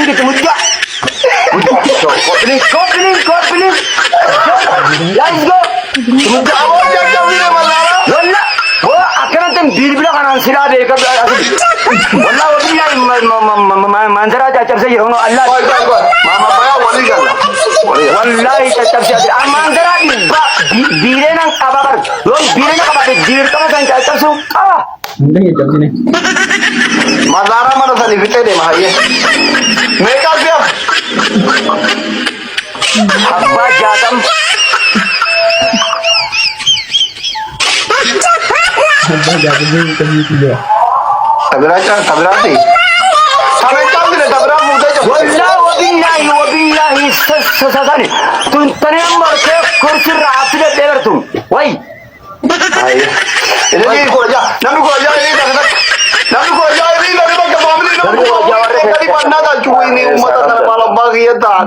gitu muda. Kopiling. Let's go. Muda awak jaga bila masalah. Wala. Wah, akhirnya tem bila kanan sila deh kan. Wala wallahi manzara cacap saja Allah. Mama saya wali kan. Wallahi cacap saja. Manzara bila nang kabar. Long bila nang kabar dir kamu kan cacap su. Mending jam sini. Manzara mana tadi kita deh mahaya. Mereka siap. Abba jadam. Abba jadam kami juga. Tabirati. Sampai kau tidak tabrak muda je. Wallahi sesasani. Tuni amar ke kursi rapi de dever tu. Wai. Ay. Ini ko aja. Namu ko aja ini dah. Namu ko aja ini dah ke family namu ko aja. Tadi mana dah cuy ini umat dah malam bagi dah.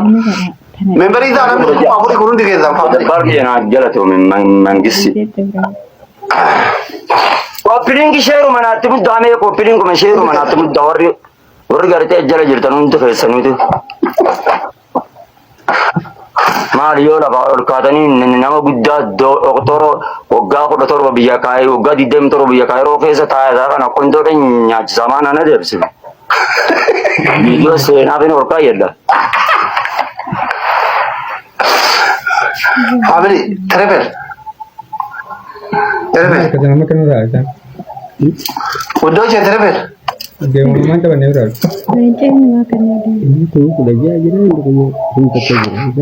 Member itu namu ko apa kurun dikit dah. Bagi na jala tu mangisi. Kopiling ki share mana tuh dame kopiling ko share mana tuh dawari garite jala jirta nun to fesan itu Mario la ba katani nama gudda do oktoro ogga ko dotoro biya kai ogga didem toro biya kai ro fesa ta da kana kondo den nya zamana na debsi video se na ben orka yella Haberi travel Kenapa kena rasa? Udah je travel Dia mana tu ni berat? Macam mana kena dia? Itu sudah jadi dah untuk kita kerja.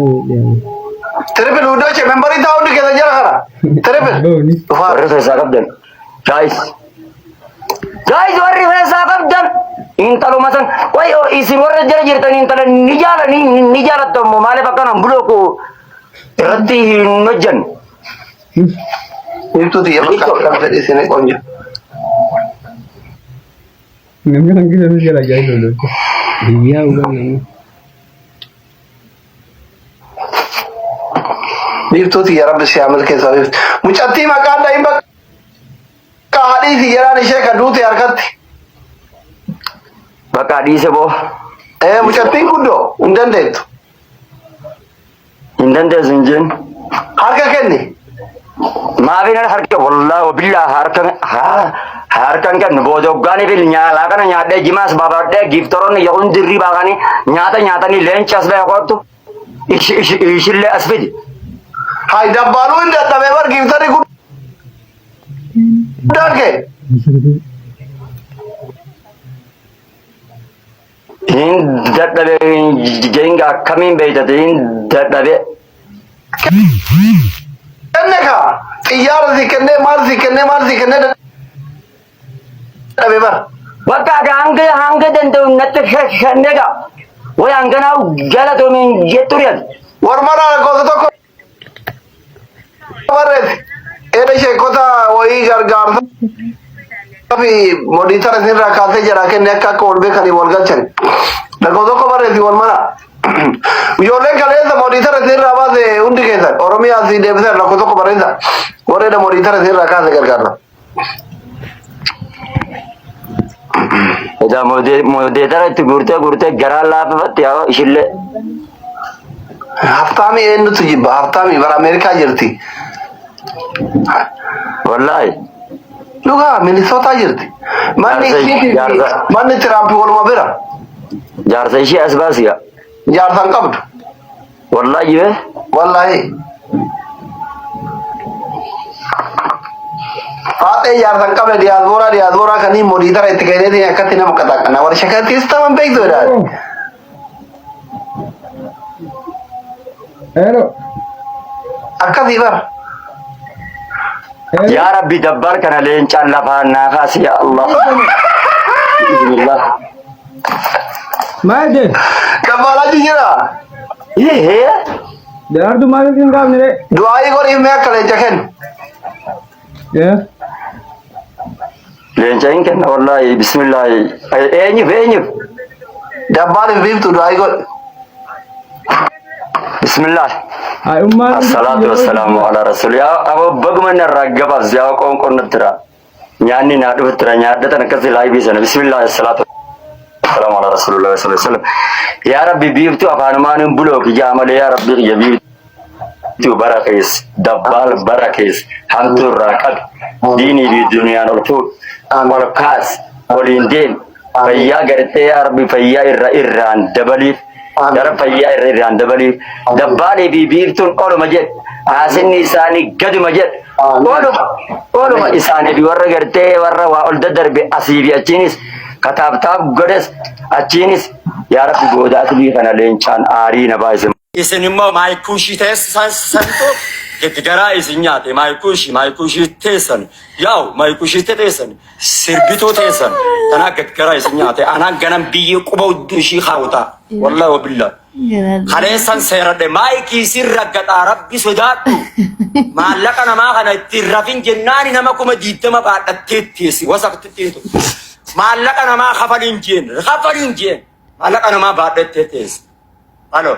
Travel udah je member itu udah kita jalan kara. Travel. Warri fesa kapten. Guys, warri fesa kapten. Intalo masan. Woi, isi warri jara jirta ni intalo nijala tu male pakana buloku. Rati ngejan. Itu dia pakana di sini konjo. Nggak kan kita harus jalan jauh dulu. Dia udah nih. Itu dia Rabbi Syamil ke sahaja. Mucati makan dah imbak. Kahadi dia ni saya kadu tiar kat. Bakadi sebo. Mucati kudo. Undan deh tu. Undan deh zinjin. Harga kenni. Maafin harga wallah wabillah harkan kan bojo gani bil nyala kan nyade jimas baba de giftoron ya undiri bagani nyata ni lencas be ko tu ishille asbid hay dabbalu inda tabebar giftori gudarke in dattabe jenga kamin beita in dattabe Kenapa? Iyar zikne mal zikne Bebar. Waktu angge dan tu nanti kena Woi angge nau jala tu min jeturian. Warmana kau tu kau. Kabar ini saya kota woi gar. Tapi monitor ni rakate jara ke nekka kolbe kali bolgal cen. Dan kau tu kabar itu warmana. Yolen kalian tu monitor ni rawa de undi kesan. Oromia si debesar kau tu kabar itu. Orang ada monitor ni rakate gar. Eda mode tara tu gurte garala ya ishille hafta mi endu tujiba hafta mi bar Amerika jirti wallahi luga Minnesota jirti manni Trump wal mabera jar sai shi asbasiya jar san kabd wallahi Ate yar tangkap dia kan ini monitor itu kayaknya dia katina mengatakan awal syakati itu membaik tu dah. Hello. Akak dibar. Ya Rabbi dabbar kana lencan lafana khas ya Allah. Bismillah. Made. Kamal aja jira. Ye. Dar tu made kin kam ni. Doa ikor ini kalian jaken. Ya. Lencain kan wallahi bismillah enyif dabbal vim tu doa ikor bismillah assalatu wassalamu ala rasulillah abo bagman ragaba zya kon natra nyani na do tra nyada tan kasi lai bisa bismillah assalatu السلام على رسول الله صلى الله عليه وسلم يا ربي بيبتو أفانمان بلوك جامل يا ربي يبيبتو بركيس دبال بركيس حمد الراكب ديني بالدنيا نرفوت والكاس والإندين فيا قرتي يا ربي فيا إران دبلي يا رب فيا إران دبلي دبالي بيبتو أولو مجد حاسن إساني قد مجد أولو إساني بيورا قرتي ورا وأولد دربي أسيبي أجينيس كتابتاب قدس أجينيس يا رب قودات بي خنا لينشان آرين بايزم إسنما مايكوشي تيسان سنتو كتجرا إسنياتي مايكوشي تيسان ياو مايكوشي تيسان سربيتو تيسان أنا كتجرا إسنياتي أنا جنم بيو كوبو دوشي خاوتا والله وبالله خليسان سيرد مايكي سرقت ربي سداتو مالك أنا ما خنا ترافين جناني نما كوما ديتما بعد تيتيسي وسقط تيتو مالك أنا ما خفرين جين مالك أنا ما بعد تيتيس الو